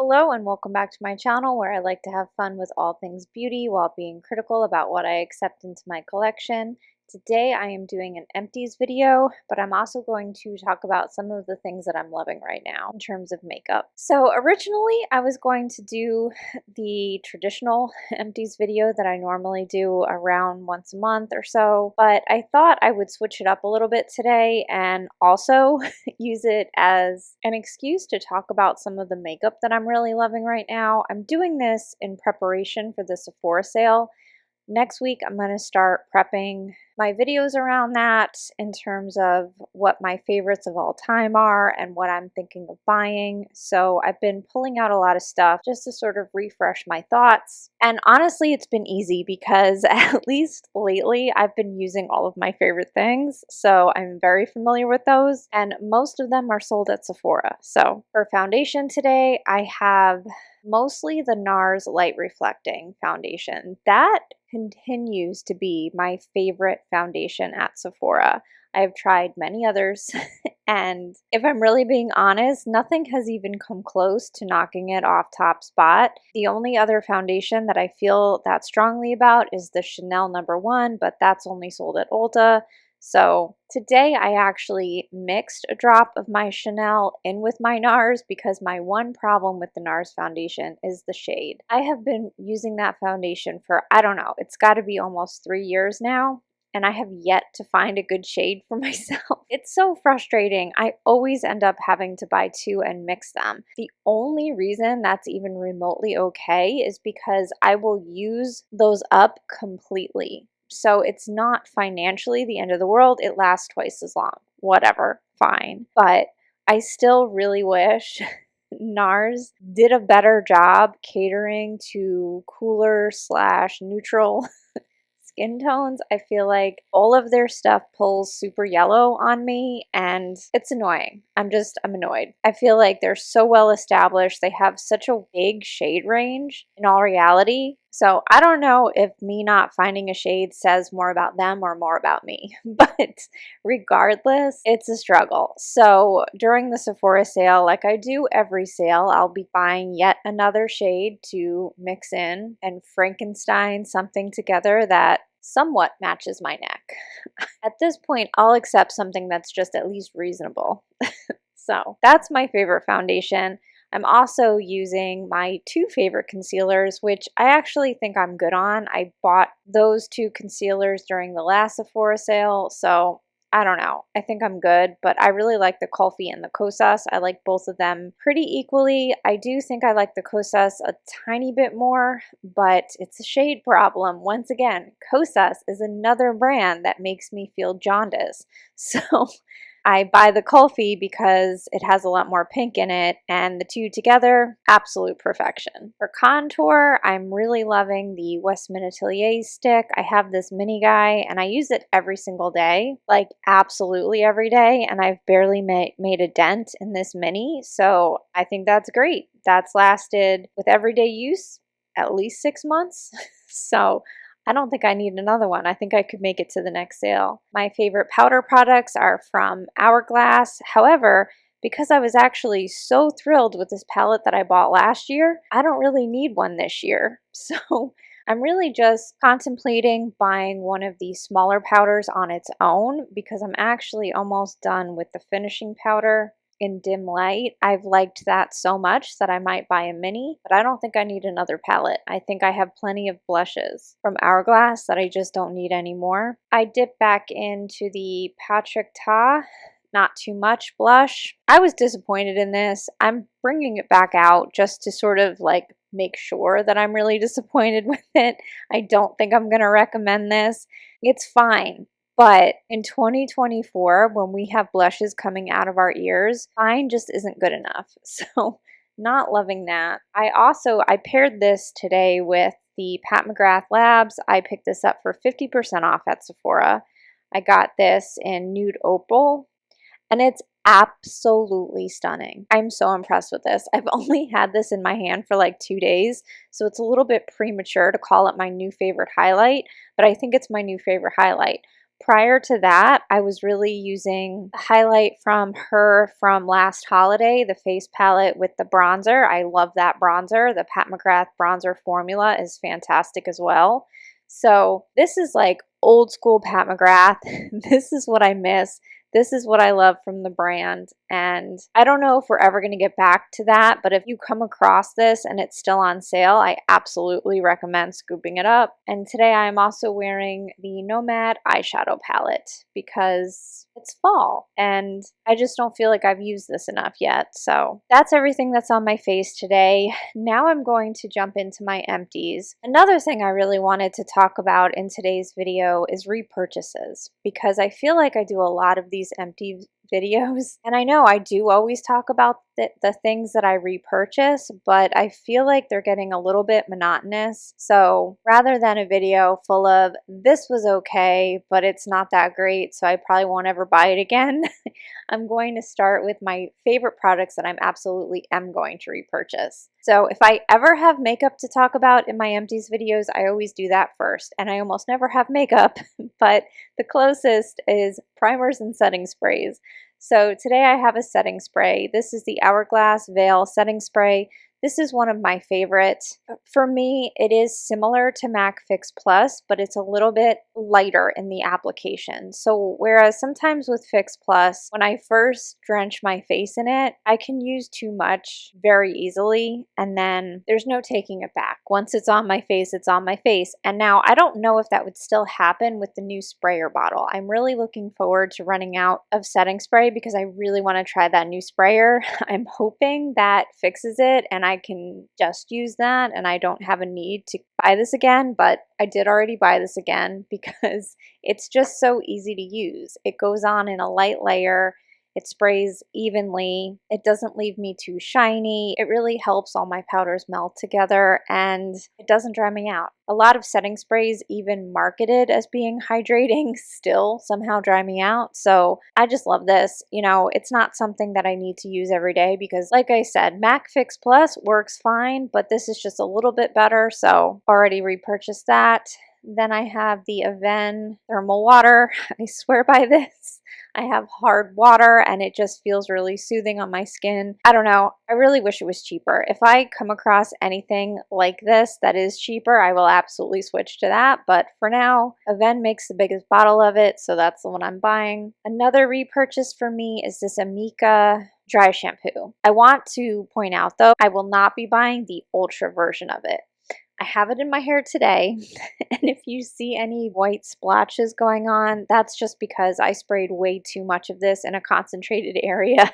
Hello and welcome back to my channel where I like to have fun with all things beauty while being critical about what I accept into my collection. Today I am doing an empties video, but I'm also going to talk about some of the things that I'm loving right now in terms of makeup. So originally I was going to do the traditional empties video that I normally do around once a month or so, but I thought I would switch it up a little bit today and also use it as an excuse to talk about some of the makeup that I'm really loving right now. I'm doing this in preparation for the Sephora sale. Next week, I'm going to start prepping my videos around that in terms of what my favorites of all time are and what I'm thinking of buying. So I've been pulling out a lot of stuff just to sort of refresh my thoughts. And honestly, it's been easy because at least lately, I've been using all of my favorite things. So I'm very familiar with those and most of them are sold at Sephora. So for foundation today, I have mostly the NARS Light Reflecting Foundation. That continues to be my favorite foundation at Sephora. I've tried many others and if I'm really being honest, nothing has even come close to knocking it off top spot. The only other foundation that I feel that strongly about is the Chanel #1, but that's only sold at Ulta. So today I actually mixed a drop of my Chanel in with my NARS because my one problem with the NARS foundation is the shade. I have been using that foundation for, I don't know, it's got to be almost 3 years now. And I have yet to find a good shade for myself. It's so frustrating. I always end up having to buy two and mix them. The only reason that's even remotely okay is because I will use those up completely. So it's not financially the end of the world. It lasts twice as long. Whatever, fine. But I still really wish NARS did a better job catering to cooler / neutral skin tones. I feel like all of their stuff pulls super yellow on me and it's annoying. I'm annoyed. I feel like they're so well established. They have such a big shade range in all reality. So I don't know if me not finding a shade says more about them or more about me, but regardless, it's a struggle. So during the Sephora sale, like I do every sale, I'll be buying yet another shade to mix in and Frankenstein something together that somewhat matches my neck. At this point, I'll accept something that's just at least reasonable. So that's my favorite foundation. I'm also using my two favorite concealers, which I actually think I'm good on. I bought those two concealers during the last Sephora sale, so I don't know. I think I'm good, but I really like the Kulfi and the Kosas. I like both of them pretty equally. I do think I like the Kosas a tiny bit more, but it's a shade problem. Once again, Kosas is another brand that makes me feel jaundice. So I buy the Kulfi because it has a lot more pink in it, and the two together, absolute perfection. For contour, I'm really loving the West Atelier stick. I have this mini guy, and I use it every single day, like absolutely every day, and I've barely made a dent in this mini, so I think that's great. That's lasted, with everyday use, at least 6 months, so I don't think I need another one. I think I could make it to the next sale. My favorite powder products are from Hourglass. However, because I was actually so thrilled with this palette that I bought last year, I don't really need one this year. So I'm really just contemplating buying one of these smaller powders on its own because I'm actually almost done with the finishing powder in dim light. I've liked that so much that I might buy a mini, but I don't think I need another palette. I think I have plenty of blushes from Hourglass that I just don't need anymore. I dipped back into the Patrick Ta Not Too Much blush. I was disappointed in this. I'm bringing it back out just to sort of like make sure that I'm really disappointed with it. I don't think I'm going to recommend this. It's fine. But in 2024, when we have blushes coming out of our ears, fine just isn't good enough. So not loving that. I paired this today with the Pat McGrath Labs. I picked this up for 50% off at Sephora. I got this in Nude Opal, and it's absolutely stunning. I'm so impressed with this. I've only had this in my hand for like 2 days, so it's a little bit premature to call it my new favorite highlight, but I think it's my new favorite highlight. Prior to that, I was really using the highlight from her from last holiday, the face palette with the bronzer. I love that bronzer. The Pat McGrath bronzer formula is fantastic as well. So this is like old school Pat McGrath. This is what I miss. This is what I love from the brand, and I don't know if we're ever going to get back to that, but if you come across this and it's still on sale, I absolutely recommend scooping it up. And today I'm also wearing the Nomad eyeshadow palette because it's fall, and I just don't feel like I've used this enough yet. So that's everything that's on my face today. Now I'm going to jump into my empties. Another thing I really wanted to talk about in today's video is repurchases, because I feel like I do a lot of these empty videos, and I know I do always talk about the things that I repurchase, but I feel like they're getting a little bit monotonous. So rather than a video full of this was okay but it's not that great, so I probably won't ever buy it again, I'm going to start with my favorite products that I'm absolutely going to repurchase. So if I ever have makeup to talk about in my empties videos, I always do that first, and I almost never have makeup, but the closest is primers and setting sprays. So today I have a setting spray. This is the Hourglass Veil setting spray. This is one of my favorites. For me, it is similar to MAC Fix Plus, but it's a little bit lighter in the application. So whereas sometimes with Fix Plus, when I first drench my face in it, I can use too much very easily, and then there's no taking it back. Once it's on my face, it's on my face. And now I don't know if that would still happen with the new sprayer bottle. I'm really looking forward to running out of setting spray because I really want to try that new sprayer. I'm hoping that fixes it and I can just use that and I don't have a need to buy this again, but I did already buy this again because it's just so easy to use. It goes on in a light layer. It sprays evenly. It doesn't leave me too shiny. It really helps all my powders melt together, and it doesn't dry me out. A lot of setting sprays, even marketed as being hydrating, still somehow dry me out. So I just love this. You know, it's not something that I need to use every day because, like I said, MAC Fix Plus works fine, but this is just a little bit better. So already repurchased that. Then I have the Avene Thermal Water. I swear by this. I have hard water and it just feels really soothing on my skin. I don't know. I really wish it was cheaper. If I come across anything like this that is cheaper, I will absolutely switch to that. But for now, Avene makes the biggest bottle of it, so that's the one I'm buying. Another repurchase for me is this Amika Dry Shampoo. I want to point out though, I will not be buying the ultra version of it. I have it in my hair today, and if you see any white splotches going on, that's just because I sprayed way too much of this in a concentrated area,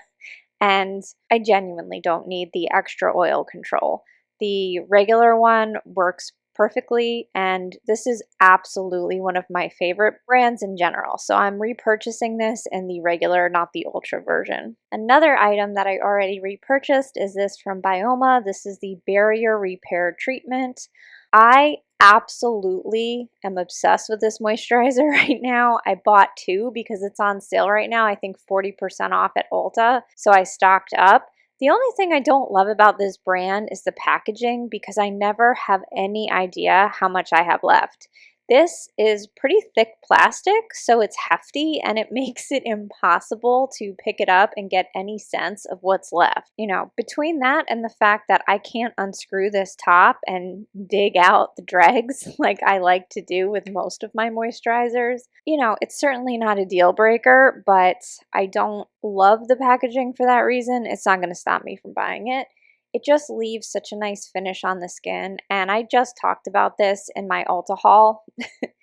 and I genuinely don't need the extra oil control. The regular one works perfectly, and this is absolutely one of my favorite brands in general. So I'm repurchasing this in the regular, not the ultra version. Another item that I already repurchased is this from Byoma. This is the Barrier Repair Treatment. I absolutely am obsessed with this moisturizer right now. I bought two because it's on sale right now. I think 40% off at Ulta. So I stocked up. The only thing I don't love about this brand is the packaging because I never have any idea how much I have left. This is pretty thick plastic, so it's hefty and it makes it impossible to pick it up and get any sense of what's left. You know, between that and the fact that I can't unscrew this top and dig out the dregs like I like to do with most of my moisturizers, you know, it's certainly not a deal breaker, but I don't love the packaging for that reason. It's not going to stop me from buying it. It just leaves such a nice finish on the skin, and I just talked about this in my Ulta haul.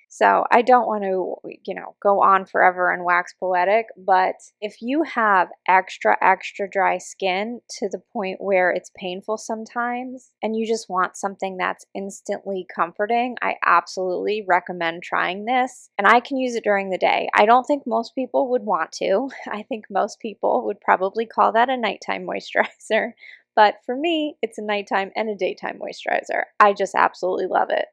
So I don't want to, you know, go on forever and wax poetic, but if you have extra dry skin to the point where it's painful sometimes and you just want something that's instantly comforting, I absolutely recommend trying this. And I can use it during the day. I don't think most people would want to. I think most people would probably call that a nighttime moisturizer. But for me, it's a nighttime and a daytime moisturizer. I just absolutely love it.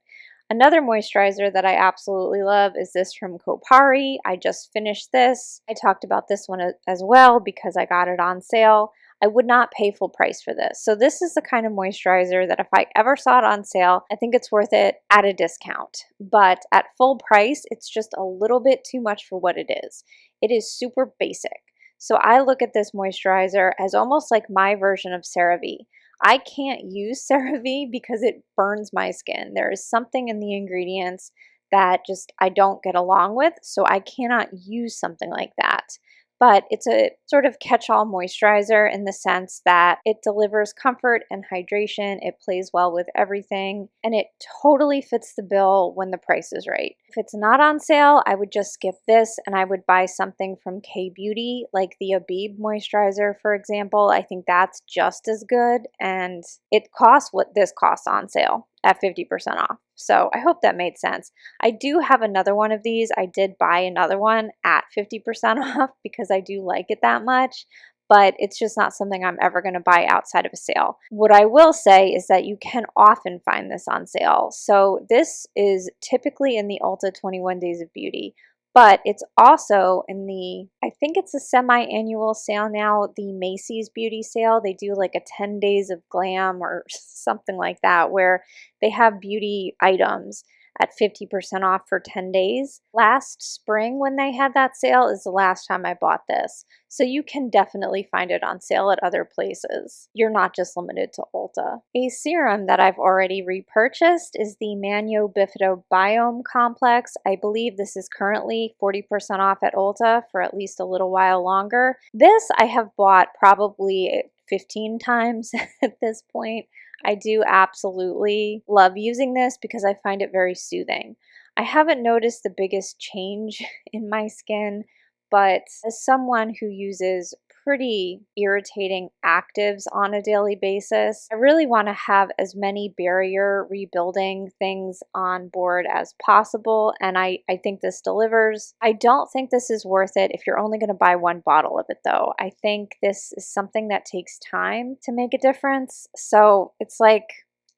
Another moisturizer that I absolutely love is this from Kopari. I just finished this. I talked about this one as well because I got it on sale. I would not pay full price for this. So this is the kind of moisturizer that if I ever saw it on sale, I think it's worth it at a discount. But at full price, it's just a little bit too much for what it is. It is super basic. So I look at this moisturizer as almost like my version of CeraVe. I can't use CeraVe because it burns my skin. There is something in the ingredients that just I don't get along with, so I cannot use something like that. But it's a sort of catch-all moisturizer in the sense that it delivers comfort and hydration, it plays well with everything, and it totally fits the bill when the price is right. If it's not on sale, I would just skip this and I would buy something from K-Beauty, like the Avene moisturizer, for example. I think that's just as good, and it costs what this costs on sale at 50% off. So I hope that made sense. I do have another one of these. I did buy another one at 50% off because I do like it that much, but it's just not something I'm ever going to buy outside of a sale. What I will say is that you can often find this on sale. So this is typically in the Ulta 21 Days of Beauty, but it's also in the, I think it's a semi-annual sale now, the Macy's Beauty Sale. They do like a 10 days of glam or something like that, where they have beauty items at 50% off for 10 days. Last spring when they had that sale is the last time I bought this. So you can definitely find it on sale at other places. You're not just limited to Ulta. A serum that I've already repurchased is the Manyo Bifida Byome Complex. I believe this is currently 40% off at Ulta for at least a little while longer. This I have bought probably 15 times at this point. I do absolutely love using this because I find it very soothing. I haven't noticed the biggest change in my skin, but as someone who uses pretty irritating actives on a daily basis, I really want to have as many barrier rebuilding things on board as possible, and I think this delivers. I don't think this is worth it if you're only going to buy one bottle of it though. I think this is something that takes time to make a difference, so it's like,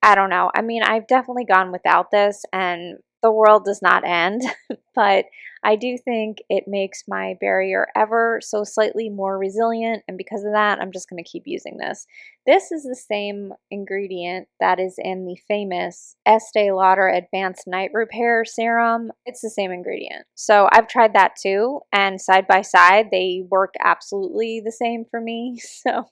I don't know. I mean, I've definitely gone without this and the world does not end, but I do think it makes my barrier ever so slightly more resilient, and because of that, I'm just going to keep using this. This is the same ingredient that is in the famous Estee Lauder Advanced Night Repair Serum. It's the same ingredient. So I've tried that too, and side by side, they work absolutely the same for me. So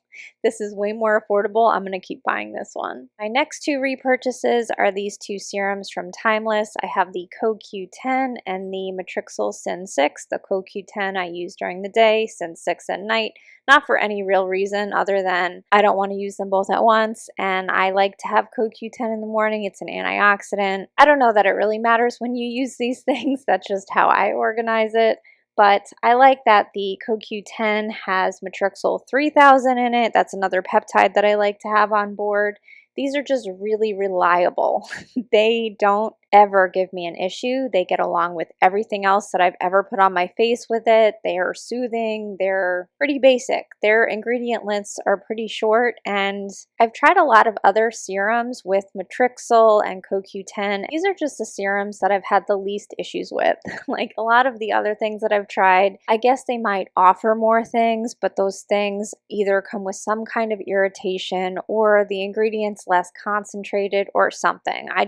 this is way more affordable. I'm going to keep buying this one. My next two repurchases are these two serums from Timeless. I have the CoQ10 and the Matrixyl Syn 6. The CoQ10 I use during the day, Syn 6 at night. Not for any real reason other than I don't want to use them both at once, and I like to have CoQ10 in the morning. It's an antioxidant. I don't know that it really matters when you use these things. That's just how I organize it. But I like that the CoQ10 has Matrixyl 3000 in it. That's another peptide that I like to have on board. These are just really reliable. They don't ever give me an issue. They get along with everything else that I've ever put on my face with it. They are soothing. They're pretty basic. Their ingredient lists are pretty short, and I've tried a lot of other serums with Matrixyl and CoQ10. These are just the serums that I've had the least issues with. Like a lot of the other things that I've tried, I guess they might offer more things, but those things either come with some kind of irritation or the ingredients less concentrated or something. I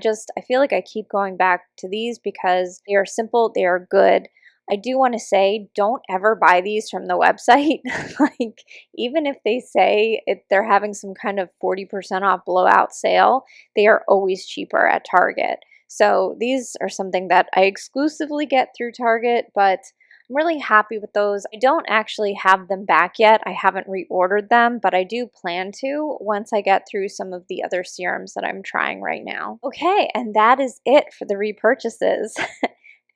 feel like I keep going back to these because they are simple, they are good. I do want to say, don't ever buy these from the website. Like, even if they say they're having some kind of 40% off blowout sale, they are always cheaper at Target. So these are something that I exclusively get through Target, but I'm really happy with those. I don't actually have them back yet. I haven't reordered them, but I do plan to once I get through some of the other serums that I'm trying right now. Okay, and that is it for the repurchases.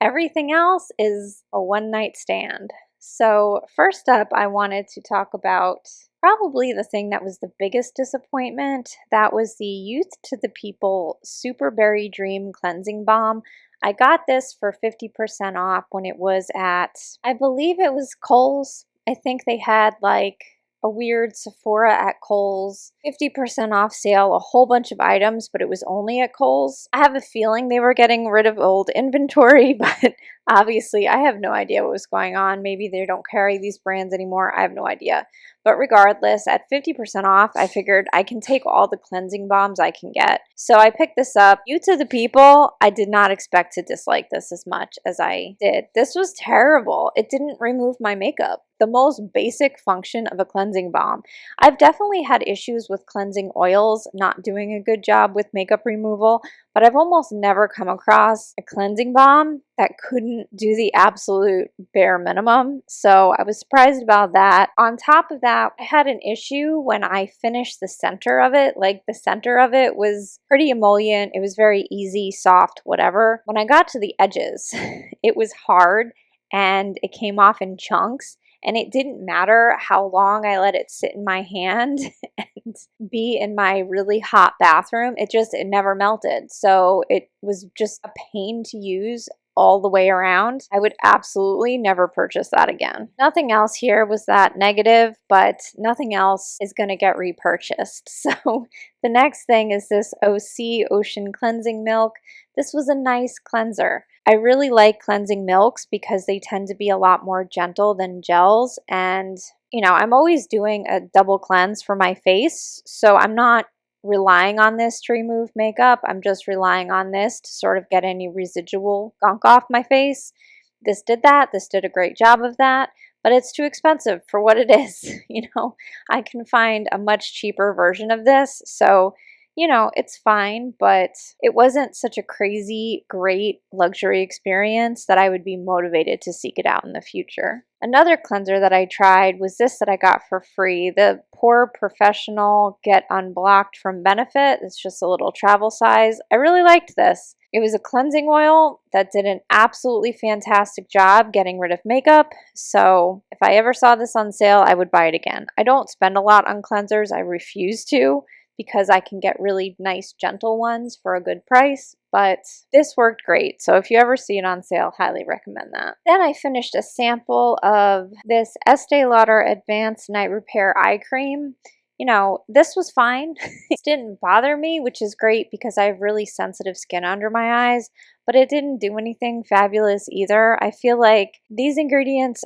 Everything else is a one-night stand. So first up, I wanted to talk about probably the thing that was the biggest disappointment. That was the Youth to the People Super Berry Dream Cleansing Balm. I got this for 50% off when it was at, I believe it was Kohl's. I think they had like a weird Sephora at Kohl's 50% off sale, a whole bunch of items, but it was only at Kohl's. I have a feeling they were getting rid of old inventory, but Obviously, I have no idea what was going on. Maybe they don't carry these brands anymore. I have no idea. But regardless, at 50% off, I figured I can take all the cleansing balms I can get. So I picked this up. Due to the people, I did not expect to dislike this as much as I did. This was terrible. It didn't remove my makeup. The most basic function of a cleansing balm. I've definitely had issues with cleansing oils not doing a good job with makeup removal, but I've almost never come across a cleansing balm that couldn't do the absolute bare minimum. So I was surprised about that. On top of that, I had an issue when I finished the center of it. Like, the center of it was pretty emollient. It was very easy, soft, whatever. When I got to the edges, it was hard and it came off in chunks. And it didn't matter how long I let it sit in my hand and be in my really hot bathroom. It never melted. So it was just a pain to use all the way around. I would absolutely never purchase that again. Nothing else here was that negative, but nothing else is going to get repurchased. So the next thing is this Osea Ocean Cleansing Milk. This was a nice cleanser. I really like cleansing milks because they tend to be a lot more gentle than gels. And, you know, I'm always doing a double cleanse for my face. So I'm not relying on this to remove makeup. I'm just relying on this to sort of get any residual gunk off my face. This did that. This did a great job of that. But it's too expensive for what it is. You know, I can find a much cheaper version of this. So, you know, it's fine, but it wasn't such a crazy, great luxury experience that I would be motivated to seek it out in the future. Another cleanser that I tried was this that I got for free, the Pore Professional Get Unblocked from Benefit. It's just a little travel size. I really liked this. It was a cleansing oil that did an absolutely fantastic job getting rid of makeup. So if I ever saw this on sale, I would buy it again. I don't spend a lot on cleansers. I refuse to, because I can get really nice gentle ones for a good price, but this worked great. So if you ever see it on sale, highly recommend that. Then I finished a sample of this Estee Lauder Advanced Night Repair Eye Cream. You know, this was fine. It didn't bother me, which is great because I have really sensitive skin under my eyes, but it didn't do anything fabulous either. I feel like these ingredients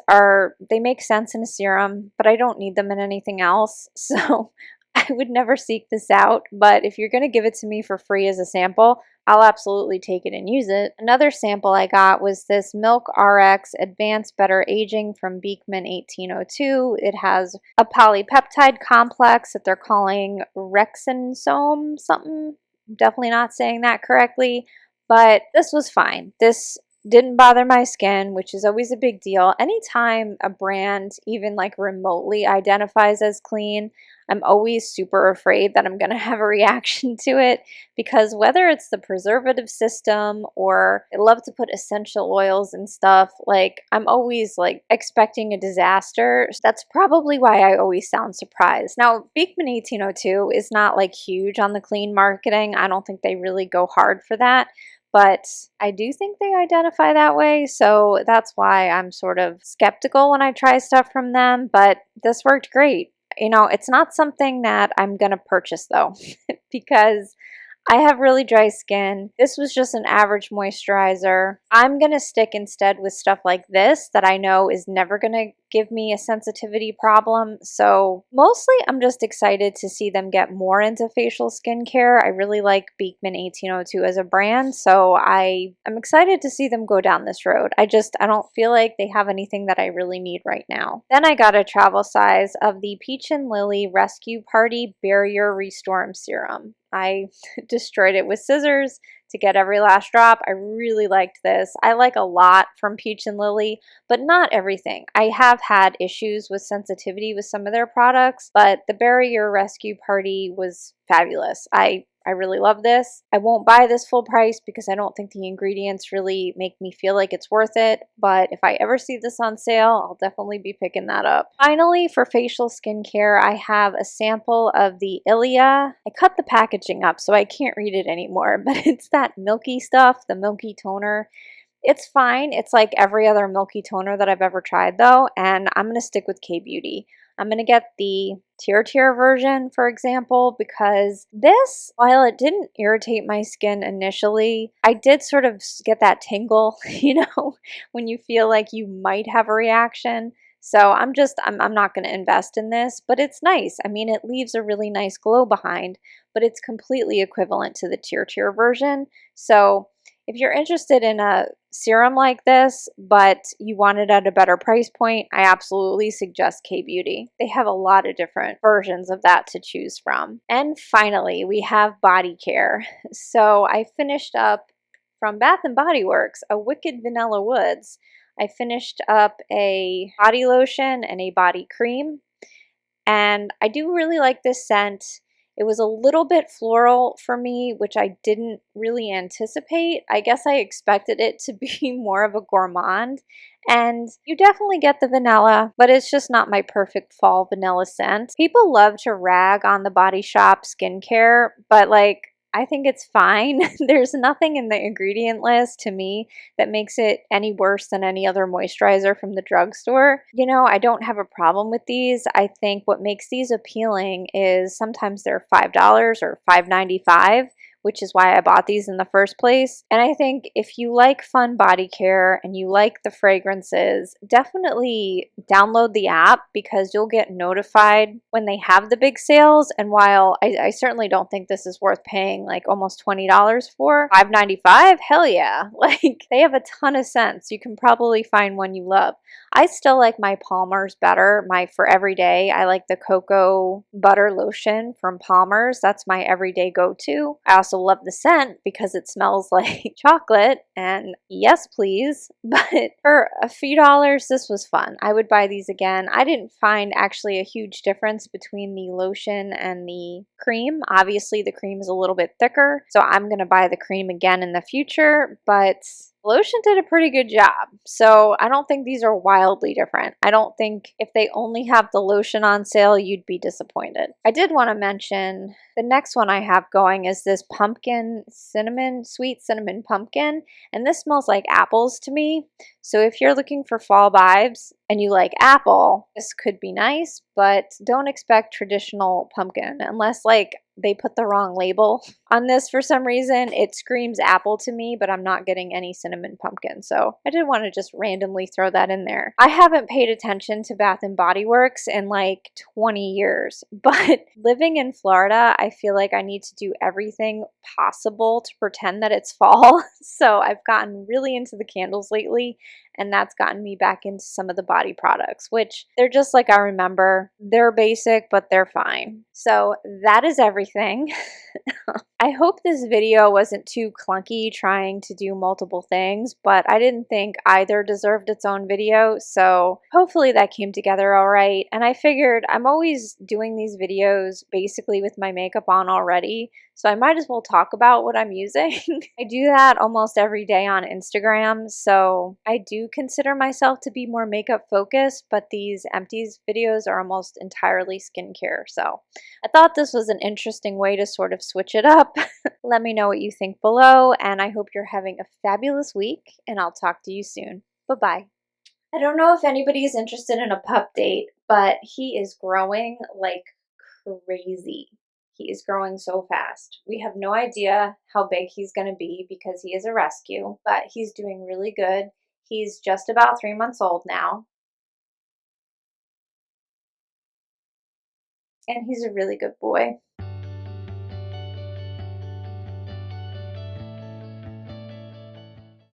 they make sense in a serum, but I don't need them in anything else. So I would never seek this out, but if you're going to give it to me for free as a sample, I'll absolutely take it and use it. Another sample I got was this Milk RX Advanced Better Aging from Beekman 1802. It has a polypeptide complex that they're calling Rexensome something. I'm definitely not saying that correctly, but this was fine. This didn't bother my skin, which is always a big deal. Anytime a brand even like remotely identifies as clean, I'm always super afraid that I'm going to have a reaction to it, because whether it's the preservative system or I love to put essential oils and stuff, like I'm always like expecting a disaster. That's probably why I always sound surprised. Now, Beekman 1802 is not like huge on the clean marketing. I don't think they really go hard for that. But I do think they identify that way, so that's why I'm sort of skeptical when I try stuff from them, but this worked great. You know, it's not something that I'm going to purchase though, because I have really dry skin. This was just an average moisturizer. I'm going to stick instead with stuff like this that I know is never going to give me a sensitivity problem. So mostly I'm just excited to see them get more into facial skincare. I really like Beekman 1802 as a brand, so I'm excited to see them go down this road. I don't feel like they have anything that I really need right now. Then I got a travel size of the Peach and Lily Rescue Party Barrier Restorm Serum. I destroyed it with scissors to get every last drop. I really liked this. I like a lot from Peach and Lily, but not everything. I have had issues with sensitivity with some of their products, but the Barrier Rescue Party was fabulous. I really love this. I won't buy this full price because I don't think the ingredients really make me feel like it's worth it, but if I ever see this on sale, I'll definitely be picking that up. Finally, for facial skincare, I have a sample of the Ilia. I cut the packaging up so I can't read it anymore, but it's that Milky stuff, the Milky toner. It's fine. It's like every other Milky toner that I've ever tried though, and I'm going to stick with K-Beauty. I'm going to get the Tier version, for example, because this, while it didn't irritate my skin initially, I did sort of get that tingle, you know, when you feel like you might have a reaction. So I'm not going to invest in this, but it's nice. I mean, it leaves a really nice glow behind, but it's completely equivalent to the Tier version. So if you're interested in a serum like this, but you want it at a better price point, I absolutely suggest K-Beauty. They have a lot of different versions of that to choose from. And finally, we have body care. So I finished up from Bath & Body Works, a Wicked Vanilla Woods. I finished up a body lotion and a body cream. And I do really like this scent. It was a little bit floral for me, which I didn't really anticipate. I guess I expected it to be more of a gourmand. And you definitely get the vanilla, but it's just not my perfect fall vanilla scent. People love to rag on the Body Shop skincare, but like, I think it's fine. There's nothing in the ingredient list to me that makes it any worse than any other moisturizer from the drugstore. You know, I don't have a problem with these. I think what makes these appealing is sometimes they're $5 or $5.95, which is why I bought these in the first place. And I think if you like fun body care and you like the fragrances, definitely download the app because you'll get notified when they have the big sales. And while I certainly don't think this is worth paying like almost $20 for, $5.95, hell yeah. Like they have a ton of scents. You can probably find one you love. I still like my Palmer's better, my for everyday. I like the cocoa butter lotion from Palmer's. That's my everyday go-to. I also love the scent because it smells like chocolate, and yes please, but for a few dollars this was fun. I would buy these again. I didn't find actually a huge difference between the lotion and the cream. Obviously the cream is a little bit thicker, so I'm gonna buy the cream again in the future, but lotion did a pretty good job. So I don't think these are wildly different. I don't think if they only have the lotion on sale, you'd be disappointed. I did want to mention the next one I have going is this pumpkin cinnamon, sweet cinnamon pumpkin. And this smells like apples to me. So if you're looking for fall vibes and you like apple, this could be nice, but don't expect traditional pumpkin unless like they put the wrong label on this for some reason. It screams apple to me, but I'm not getting any cinnamon pumpkin. So I did want to just randomly throw that in there. I haven't paid attention to Bath & Body Works in like 20 years, but living in Florida, I feel like I need to do everything possible to pretend that it's fall. So I've gotten really into the candles lately, and that's gotten me back into some of the body products, which they're just like I remember. They're basic, but they're fine. So that is everything. I hope this video wasn't too clunky trying to do multiple things, but I didn't think either deserved its own video, so hopefully that came together all right. And I figured I'm always doing these videos basically with my makeup on already, so I might as well talk about what I'm using. I do that almost every day on Instagram, so I do consider myself to be more makeup focused, but these Empties videos are almost entirely skincare, so I thought this was an interesting way to sort of switch it up. Let me know what you think below, and I hope you're having a fabulous week, and I'll talk to you soon. Bye-bye. I don't know if anybody's interested in a Pupdate, but he is growing like crazy. He is growing so fast. We have no idea how big he's going to be because he is a rescue, but he's doing really good. He's just about 3 months old now. And he's a really good boy.